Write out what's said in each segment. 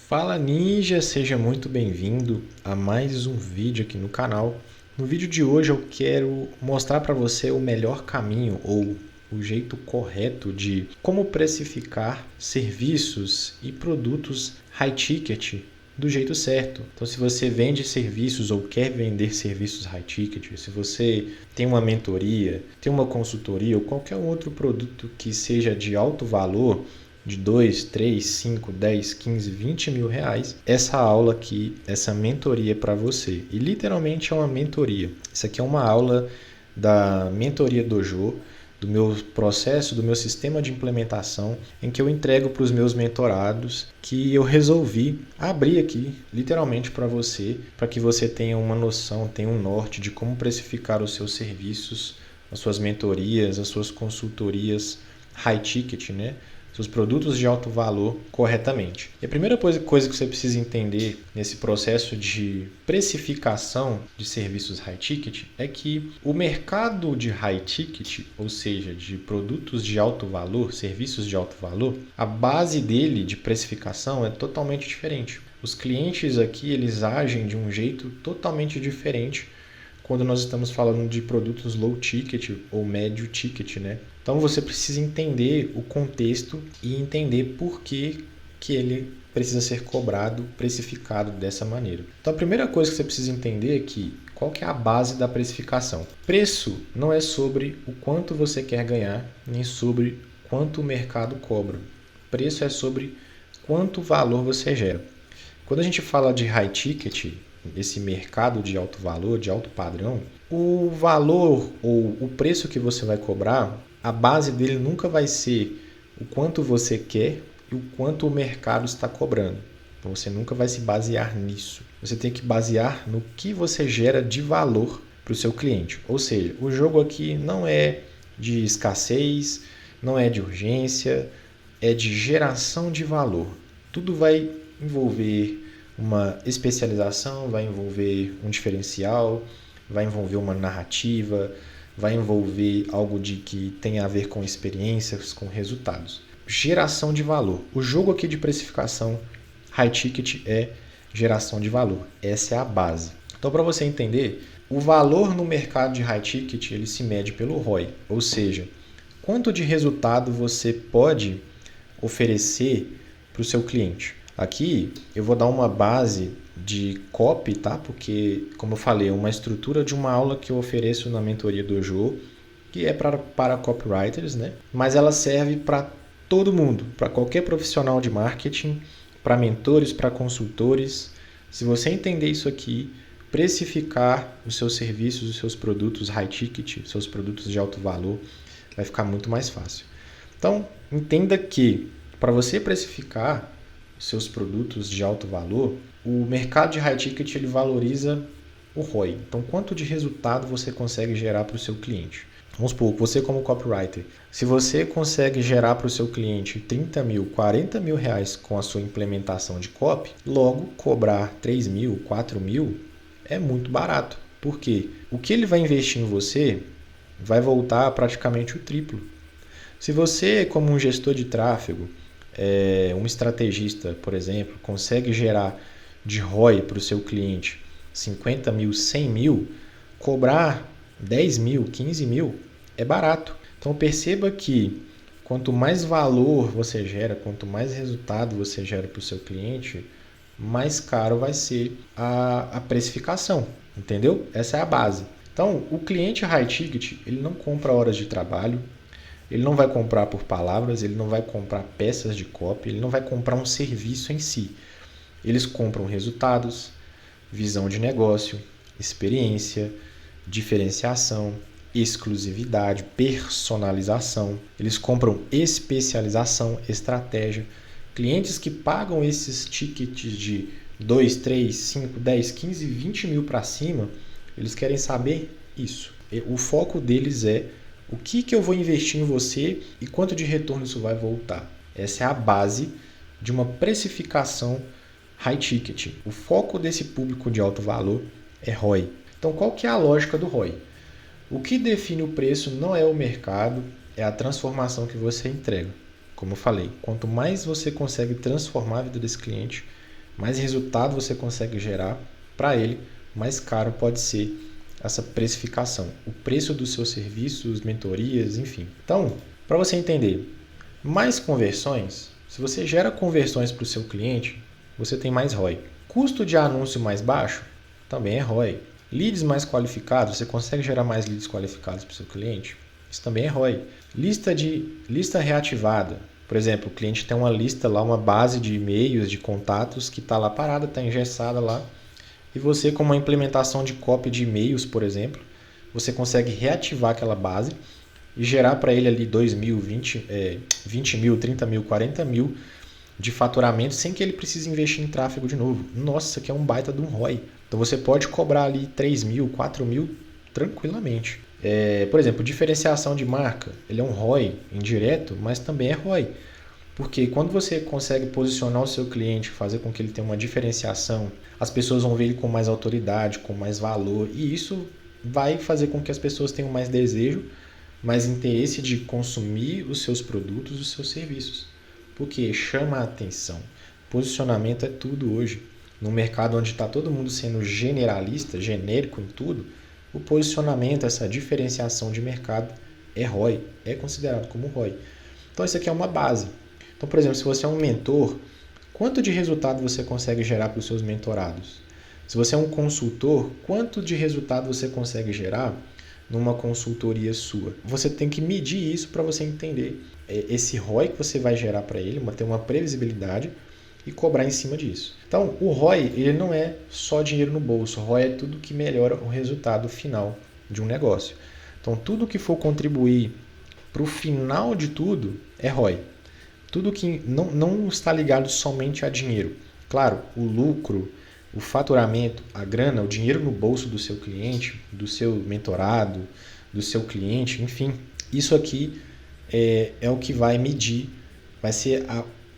Fala Ninja, seja muito bem-vindo a mais um vídeo aqui no canal. No vídeo de hoje eu quero mostrar para você o melhor caminho ou o jeito correto de como precificar serviços e produtos high ticket do jeito certo. Então, se você vende serviços ou quer vender serviços high ticket, se você tem uma mentoria, tem uma consultoria ou qualquer outro produto que seja de alto valor, de 2, 3, 5, 10, 15, 20 mil reais, essa aula aqui, essa mentoria é para você. E literalmente é uma mentoria. Isso aqui é uma aula da Mentoria Dojo, do meu processo, do meu sistema de implementação, em que eu entrego para os meus mentorados, que eu resolvi abrir aqui, literalmente para você, para que você tenha uma noção, tenha um norte de como precificar os seus serviços, as suas mentorias, as suas consultorias high ticket, né? Seus produtos de alto valor corretamente. E a primeira coisa que você precisa entender nesse processo de precificação de serviços high ticket é que o mercado de high ticket, ou seja, de produtos de alto valor, serviços de alto valor, a base dele de precificação é totalmente diferente. Os clientes aqui eles agem de um jeito totalmente diferente quando nós estamos falando de produtos low ticket ou médio ticket, né? Então você precisa entender o contexto e entender por que ele precisa ser cobrado, precificado dessa maneira. Então a primeira coisa que você precisa entender é que qual que é a base da precificação? Preço não é sobre o quanto você quer ganhar, nem sobre quanto o mercado cobra. Preço é sobre quanto valor você gera. Quando a gente fala de high ticket, esse mercado de alto valor, de alto padrão, o valor ou o preço que você vai cobrar, a base dele nunca vai ser o quanto você quer e o quanto o mercado está cobrando. Então você nunca vai se basear nisso. Você tem que basear no que você gera de valor para o seu cliente. Ou seja, o jogo aqui não é de escassez, não é de urgência, é de geração de valor. Tudo vai envolver uma especialização, vai envolver um diferencial, vai envolver uma narrativa, vai envolver algo de que tem a ver com experiências, com resultados. Geração de valor. O jogo aqui de precificação high ticket é geração de valor. Essa é a base. Então, para você entender, o valor no mercado de high ticket ele se mede pelo ROI, ou seja, quanto de resultado você pode oferecer para o seu cliente. Aqui eu vou dar uma base de copy, tá? Porque, como eu falei, é uma estrutura de uma aula que eu ofereço na mentoria Dojo, que é para copywriters, né? Mas ela serve para todo mundo, para qualquer profissional de marketing, para mentores, para consultores. Se você entender isso aqui, precificar os seus serviços, os seus produtos high ticket, seus produtos de alto valor, vai ficar muito mais fácil. Então, entenda que para você precificar seus produtos de alto valor, o mercado de high ticket ele valoriza o ROI. Então, quanto de resultado você consegue gerar para o seu cliente? Vamos supor, você como copywriter, se você consegue gerar para o seu cliente 30 mil, 40 mil reais com a sua implementação de copy, logo cobrar 3 mil, 4 mil é muito barato. Por quê? O que ele vai investir em você vai voltar praticamente o triplo. Se você, como um gestor de tráfego, um estrategista, por exemplo, consegue gerar de ROI para o seu cliente 50 mil, 100 mil, cobrar 10 mil, 15 mil é barato. Então perceba que quanto mais valor você gera, quanto mais resultado você gera para o seu cliente, mais caro vai ser a precificação, entendeu? Essa é a base. Então o cliente high ticket ele não compra horas de trabalho, ele não vai comprar por palavras, ele não vai comprar peças de copy, ele não vai comprar um serviço em si. Eles compram resultados, visão de negócio, experiência, diferenciação, exclusividade, personalização. Eles compram especialização, estratégia. Clientes que pagam esses tickets de 2, 3, 5, 10, 15, 20 mil para cima, eles querem saber isso. O foco deles é o que eu vou investir em você e quanto de retorno isso vai voltar. Essa é a base de uma precificação high ticket. O foco desse público de alto valor é ROI. Então, qual que é a lógica do ROI? O que define o preço não é o mercado, é a transformação que você entrega. Como eu falei, quanto mais você consegue transformar a vida desse cliente, mais resultado você consegue gerar para ele, mais caro pode ser essa precificação, o preço dos seus serviços, mentorias, enfim. Então, para você entender, mais conversões, se você gera conversões para o seu cliente, você tem mais ROI. Custo de anúncio mais baixo, também é ROI. Leads mais qualificados, você consegue gerar mais leads qualificados para o seu cliente? Isso também é ROI. Lista reativada. Por exemplo, o cliente tem uma lista lá, uma base de e-mails, de contatos que está lá parada, está engessada lá. E você, com uma implementação de copy de e-mails, por exemplo, você consegue reativar aquela base e gerar para ele ali 2 mil, 20 mil, 30 mil, 40 mil de faturamento sem que ele precise investir em tráfego de novo. Nossa, isso aqui é um baita de um ROI. Então você pode cobrar ali 3 mil, 4 mil tranquilamente. Por exemplo, diferenciação de marca, ele é um ROI indireto, mas também é ROI. Porque quando você consegue posicionar o seu cliente, fazer com que ele tenha uma diferenciação, as pessoas vão ver ele com mais autoridade, com mais valor, e isso vai fazer com que as pessoas tenham mais desejo, mais interesse de consumir os seus produtos, os seus serviços. Porque chama a atenção. Posicionamento é tudo hoje. No mercado onde está todo mundo sendo generalista, genérico em tudo, o posicionamento, essa diferenciação de mercado é ROI, é considerado como ROI. Então isso aqui é uma base. Então, por exemplo, se você é um mentor, quanto de resultado você consegue gerar para os seus mentorados? Se você é um consultor, quanto de resultado você consegue gerar numa consultoria sua? Você tem que medir isso para você entender esse ROI que você vai gerar para ele, ter uma previsibilidade e cobrar em cima disso. Então, o ROI ele não é só dinheiro no bolso. O ROI é tudo que melhora o resultado final de um negócio. Então, tudo que for contribuir para o final de tudo é ROI. Tudo que não está ligado somente a dinheiro. Claro, o lucro, o faturamento, a grana, o dinheiro no bolso do seu cliente, do seu mentorado, do seu cliente, enfim. Isso aqui é o que vai medir, vai ser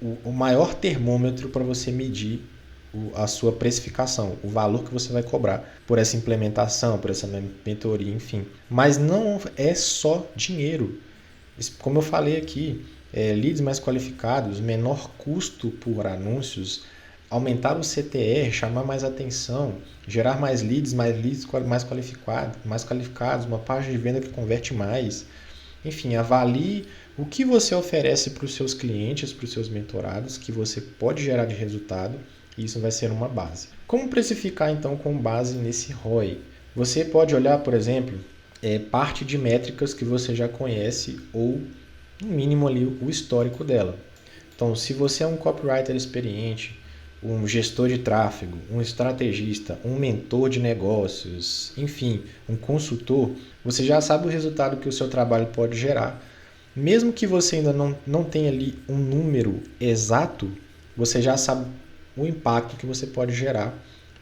o maior termômetro para você medir a sua precificação, o valor que você vai cobrar por essa implementação, por essa mentoria, enfim. Mas não é só dinheiro. Como eu falei aqui, leads mais qualificados, menor custo por anúncios, aumentar o CTR, chamar mais atenção, gerar mais leads mais qualificados, uma página de venda que converte mais. Enfim, avalie o que você oferece para os seus clientes, para os seus mentorados, que você pode gerar de resultado, e isso vai ser uma base. Como precificar então com base nesse ROI? Você pode olhar, por exemplo, parte de métricas que você já conhece ou no mínimo ali o histórico dela. Então, se você é um copywriter experiente, um gestor de tráfego, um estrategista, um mentor de negócios, enfim, um consultor, você já sabe o resultado que o seu trabalho pode gerar. Mesmo que você ainda não tenha ali um número exato, você já sabe o impacto que você pode gerar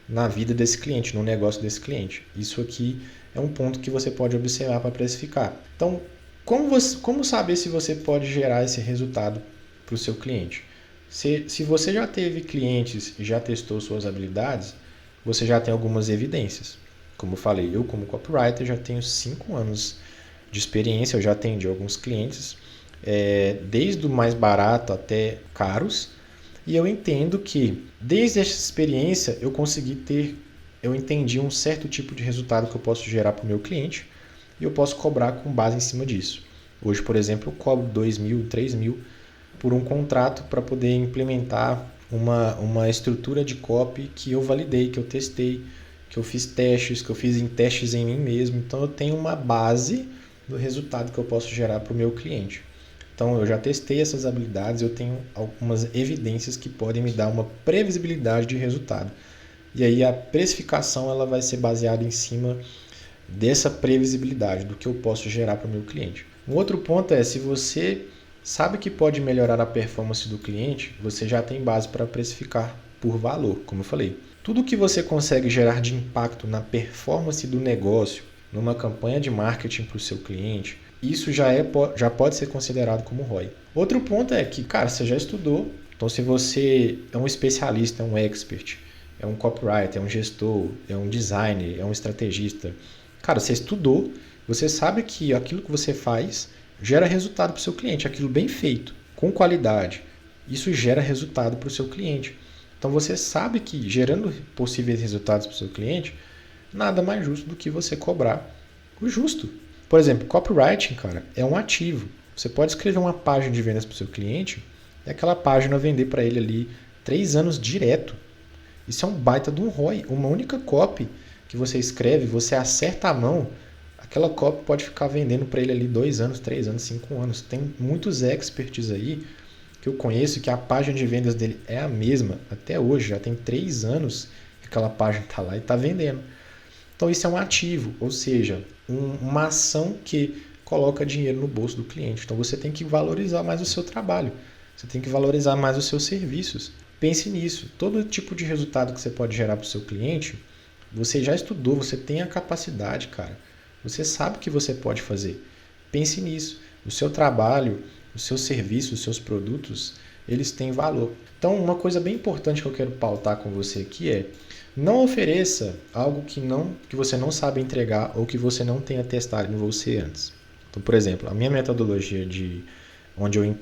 na vida desse cliente, no negócio desse cliente. Isso aqui é um ponto que você pode observar para precificar. Então, como saber se você pode gerar esse resultado para o seu cliente? Se você já teve clientes e já testou suas habilidades, você já tem algumas evidências. Como eu falei, eu como copywriter já tenho 5 anos de experiência, eu já atendi alguns clientes, desde o mais barato até caros, e eu entendo que desde essa experiência eu entendi um certo tipo de resultado que eu posso gerar para o meu cliente e eu posso cobrar com base em cima disso. Hoje, por exemplo, eu cobro 2 mil, 3 mil por um contrato para poder implementar uma estrutura de copy que eu validei, que eu testei, que eu fiz testes, que eu fiz testes em mim mesmo. Então eu tenho uma base do resultado que eu posso gerar para o meu cliente. Então eu já testei essas habilidades, eu tenho algumas evidências que podem me dar uma previsibilidade de resultado. E aí a precificação ela vai ser baseada em cima dessa previsibilidade, do que eu posso gerar para o meu cliente. Um outro ponto é, se você sabe que pode melhorar a performance do cliente, você já tem base para precificar por valor, como eu falei. Tudo que você consegue gerar de impacto na performance do negócio, numa campanha de marketing para o seu cliente, isso já pode ser considerado como ROI. Outro ponto é que, cara, você já estudou, então se você é um especialista, é um expert, é um copywriter, é um gestor, é um designer, é um estrategista, cara, você estudou, você sabe que aquilo que você faz gera resultado para o seu cliente, aquilo bem feito, com qualidade, isso gera resultado para o seu cliente. Então você sabe que gerando possíveis resultados para o seu cliente, nada mais justo do que você cobrar o justo. Por exemplo, copywriting, cara, é um ativo. Você pode escrever uma página de vendas para o seu cliente e aquela página vender para ele ali 3 anos direto. Isso é um baita de um ROI. Uma única copy que você escreve, você acerta a mão, aquela copy pode ficar vendendo para ele ali 2 anos, 3 anos, 5 anos. Tem muitos experts aí que eu conheço que a página de vendas dele é a mesma até hoje. Já tem 3 anos que aquela página está lá e está vendendo. Então isso é um ativo, ou seja, uma ação que coloca dinheiro no bolso do cliente. Então você tem que valorizar mais o seu trabalho, você tem que valorizar mais os seus serviços. Pense nisso, todo tipo de resultado que você pode gerar para o seu cliente, você já estudou, você tem a capacidade, cara. Você sabe o que você pode fazer. Pense nisso, o seu trabalho, os seus serviços, os seus produtos, eles têm valor. Então uma coisa bem importante que eu quero pautar com você aqui é: não ofereça algo que você não sabe entregar ou que você não tenha testado em você antes. Então, por exemplo, a minha metodologia onde eu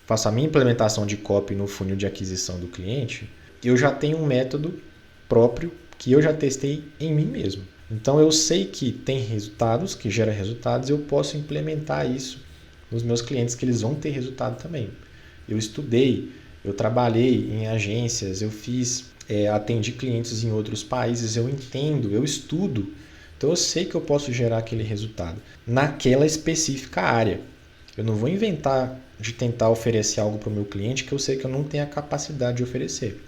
faço a minha implementação de copy no funil de aquisição do cliente, eu já tenho um método próprio que eu já testei em mim mesmo. Então eu sei que tem resultados, que gera resultados, e eu posso implementar isso nos meus clientes, que eles vão ter resultado também. Eu estudei, eu trabalhei em agências, eu atendi clientes em outros países, eu entendo, eu estudo. Então eu sei que eu posso gerar aquele resultado naquela específica área. Eu não vou inventar de tentar oferecer algo para o meu cliente que eu sei que eu não tenho a capacidade de oferecer.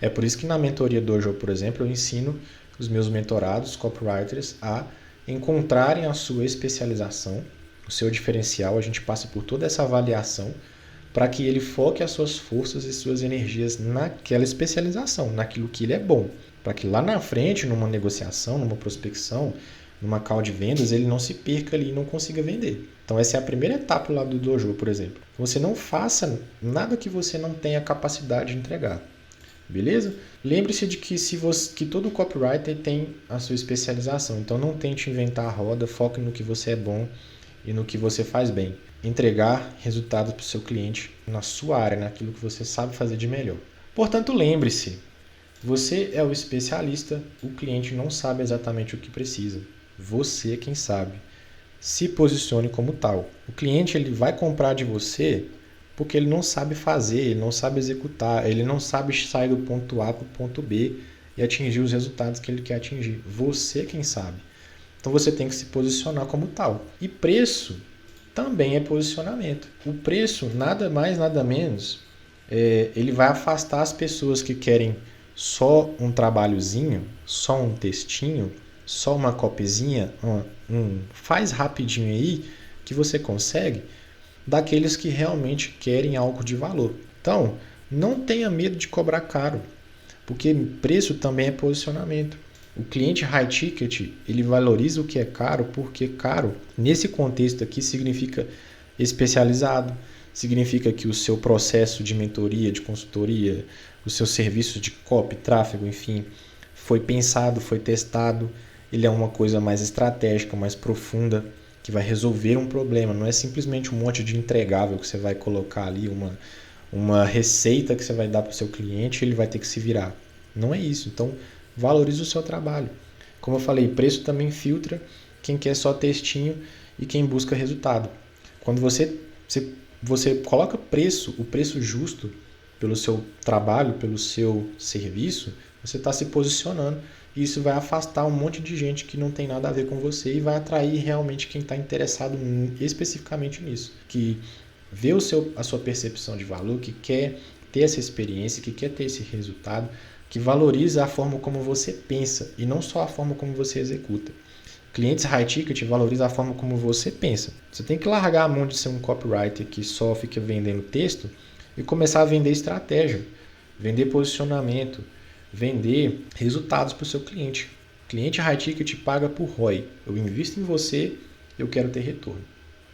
É por isso que na mentoria Dojo, por exemplo, eu ensino os meus mentorados, copywriters, a encontrarem a sua especialização, o seu diferencial. A gente passa por toda essa avaliação para que ele foque as suas forças e suas energias naquela especialização, naquilo que ele é bom. Para que lá na frente, numa negociação, numa prospecção, numa call de vendas, ele não se perca ali e não consiga vender. Então essa é a primeira etapa lá do Dojo, por exemplo. Você não faça nada que você não tenha capacidade de entregar. Beleza? Lembre-se de que todo copywriter tem a sua especialização. Então não tente inventar a roda, foque no que você é bom e no que você faz bem. Entregar resultados para o seu cliente na sua área, naquilo que você sabe fazer de melhor. Portanto, lembre-se, você é o especialista, o cliente não sabe exatamente o que precisa. Você é quem sabe. Se posicione como tal. O cliente ele vai comprar de você porque ele não sabe fazer, ele não sabe executar, ele não sabe sair do ponto A para o ponto B e atingir os resultados que ele quer atingir. Você é quem sabe. Então você tem que se posicionar como tal. E preço também é posicionamento. O preço, nada mais, nada menos, ele vai afastar as pessoas que querem só um trabalhozinho, só um textinho, só uma copyzinha, faz rapidinho aí que você consegue, daqueles que realmente querem algo de valor. Então, não tenha medo de cobrar caro, porque preço também é posicionamento. O cliente high ticket, ele valoriza o que é caro, porque caro, nesse contexto aqui, significa especializado, significa que o seu processo de mentoria, de consultoria, o seu serviço de copy, tráfego, enfim, foi pensado, foi testado, ele é uma coisa mais estratégica, mais profunda, que vai resolver um problema, não é simplesmente um monte de entregável que você vai colocar ali, uma receita que você vai dar para o seu cliente e ele vai ter que se virar. Não é isso, então valorize o seu trabalho. Como eu falei, preço também filtra quem quer só textinho e quem busca resultado. Quando você coloca o preço justo pelo seu trabalho, pelo seu serviço, você está se posicionando e isso vai afastar um monte de gente que não tem nada a ver com você e vai atrair realmente quem está interessado especificamente nisso, que vê a sua percepção de valor, que quer ter essa experiência, que quer ter esse resultado, que valoriza a forma como você pensa e não só a forma como você executa. Clientes high ticket valorizam a forma como você pensa. Você tem que largar a mão de ser um copywriter que só fica vendendo texto e começar a vender estratégia, vender posicionamento, vender resultados para o seu cliente. Cliente high ticket paga por ROI. Eu invisto em você, eu quero ter retorno.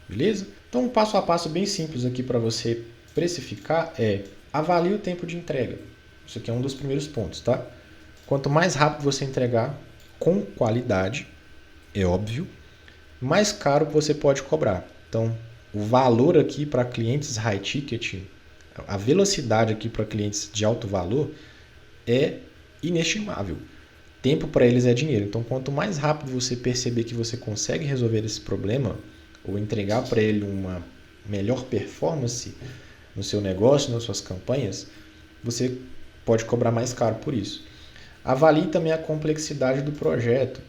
Beleza? Então um passo a passo bem simples aqui para você precificar é: avalie o tempo de entrega. Isso aqui é um dos primeiros pontos, tá? Quanto mais rápido você entregar, com qualidade, é óbvio, mais caro você pode cobrar. Então, o valor aqui para clientes high ticket, A velocidade aqui para clientes de alto valor é inestimável. Tempo para eles é dinheiro. Então, quanto mais rápido você perceber que você consegue resolver esse problema ou entregar para ele uma melhor performance no seu negócio, nas suas campanhas, você pode cobrar mais caro por isso. Avalie também a complexidade do projeto.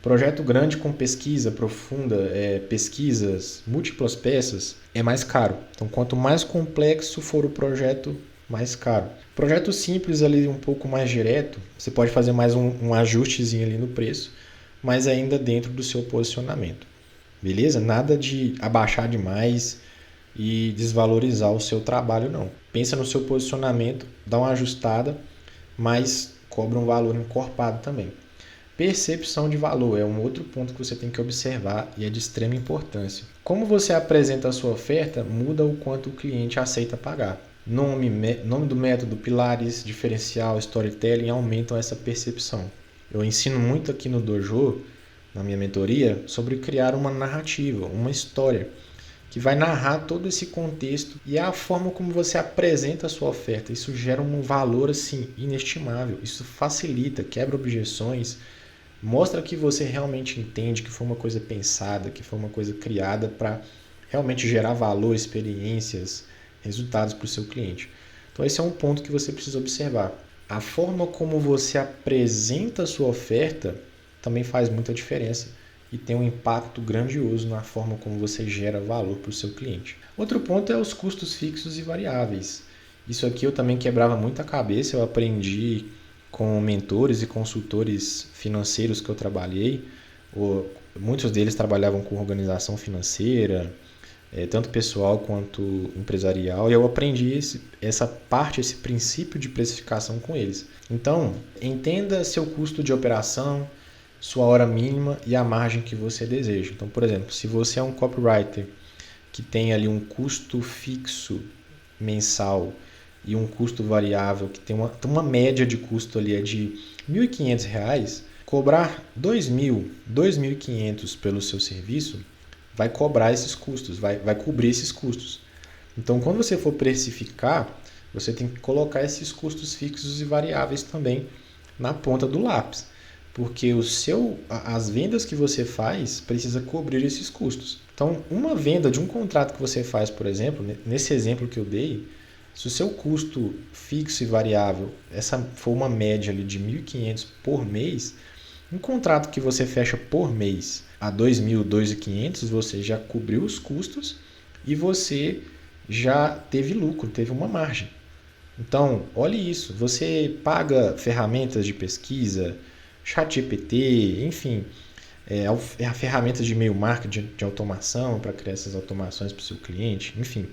Projeto grande com pesquisa profunda, pesquisas, múltiplas peças, é mais caro. Então, quanto mais complexo for o projeto, mais caro. Projeto simples ali, um pouco mais direto, você pode fazer mais um ajustezinho ali no preço, mas ainda dentro do seu posicionamento. Beleza? Nada de abaixar demais e desvalorizar o seu trabalho, não. Pensa no seu posicionamento, dá uma ajustada, mas cobra um valor encorpado também. Percepção de valor é um outro ponto que você tem que observar e é de extrema importância. Como você apresenta a sua oferta, muda o quanto o cliente aceita pagar. Nome do método, pilares, diferencial, storytelling aumentam essa percepção. Eu ensino muito aqui no Dojo, na minha mentoria, sobre criar uma narrativa, uma história, que vai narrar todo esse contexto e a forma como você apresenta a sua oferta. Isso gera um valor assim inestimável. Isso facilita, quebra objeções, mostra que você realmente entende que foi uma coisa pensada, que foi uma coisa criada para realmente gerar valor, experiências, resultados para o seu cliente. Então esse é um ponto que você precisa observar. A forma como você apresenta a sua oferta também faz muita diferença e tem um impacto grandioso na forma como você gera valor para o seu cliente. Outro ponto é os custos fixos e variáveis. Isso aqui eu também quebrava muita cabeça, eu aprendi com mentores e consultores financeiros que eu trabalhei. Muitos deles trabalhavam com organização financeira, tanto pessoal quanto empresarial, e eu aprendi essa parte, esse princípio de precificação com eles. Então, entenda seu custo de operação, sua hora mínima e a margem que você deseja. Então, por exemplo, se você é um copywriter que tem ali um custo fixo mensal e um custo variável que tem uma média de custo ali de R$ 1.500, cobrar R$ 2.000, R$ 2.500 pelo seu serviço vai cobrar esses custos, vai cobrir esses custos. Então, quando você for precificar, você tem que colocar esses custos fixos e variáveis também na ponta do lápis, porque as vendas que você faz precisa cobrir esses custos. Então, uma venda de um contrato que você faz, por exemplo, nesse exemplo que eu dei, se o seu custo fixo e variável, essa for uma média ali de R$ 1.500 por mês, um contrato que você fecha por mês a R$ 2.000, R$ 2.500, você já cobriu os custos e você já teve lucro, teve uma margem. Então, olhe isso, você paga ferramentas de pesquisa, ChatGPT, enfim, a ferramenta de e-mail marketing, de automação, para criar essas automações para o seu cliente, enfim.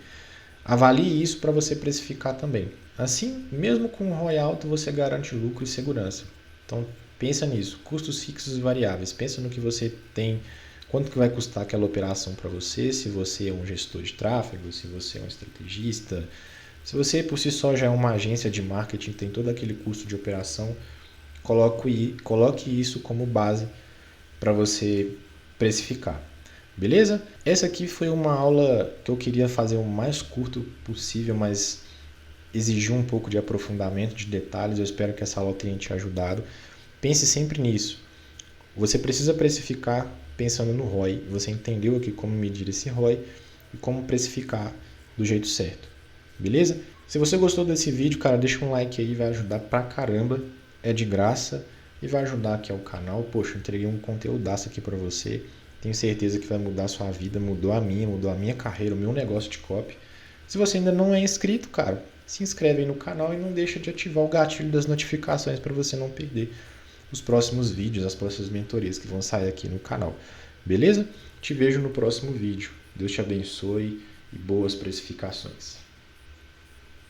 Avalie isso para você precificar também. Assim, mesmo com um ROI alto, você garante lucro e segurança. Então, pensa nisso, custos fixos e variáveis. Pensa no que você tem, quanto que vai custar aquela operação para você, se você é um gestor de tráfego, se você é um estrategista, se você por si só já é uma agência de marketing, tem todo aquele custo de operação, coloque isso como base para você precificar. Beleza? Essa aqui foi uma aula que eu queria fazer o mais curto possível, mas exigiu um pouco de aprofundamento, de detalhes. Eu espero que essa aula tenha te ajudado. Pense sempre nisso. Você precisa precificar pensando no ROI. Você entendeu aqui como medir esse ROI e como precificar do jeito certo. Beleza? Se você gostou desse vídeo, cara, deixa um like aí, vai ajudar pra caramba. É de graça e vai ajudar aqui ao canal. Poxa, eu entreguei um conteúdaço aqui pra você. Tenho certeza que vai mudar a sua vida, mudou a minha carreira, o meu negócio de copy. Se você ainda não é inscrito, cara, se inscreve aí no canal e não deixa de ativar o gatilho das notificações para você não perder os próximos vídeos, as próximas mentorias que vão sair aqui no canal. Beleza? Te vejo no próximo vídeo. Deus te abençoe e boas precificações.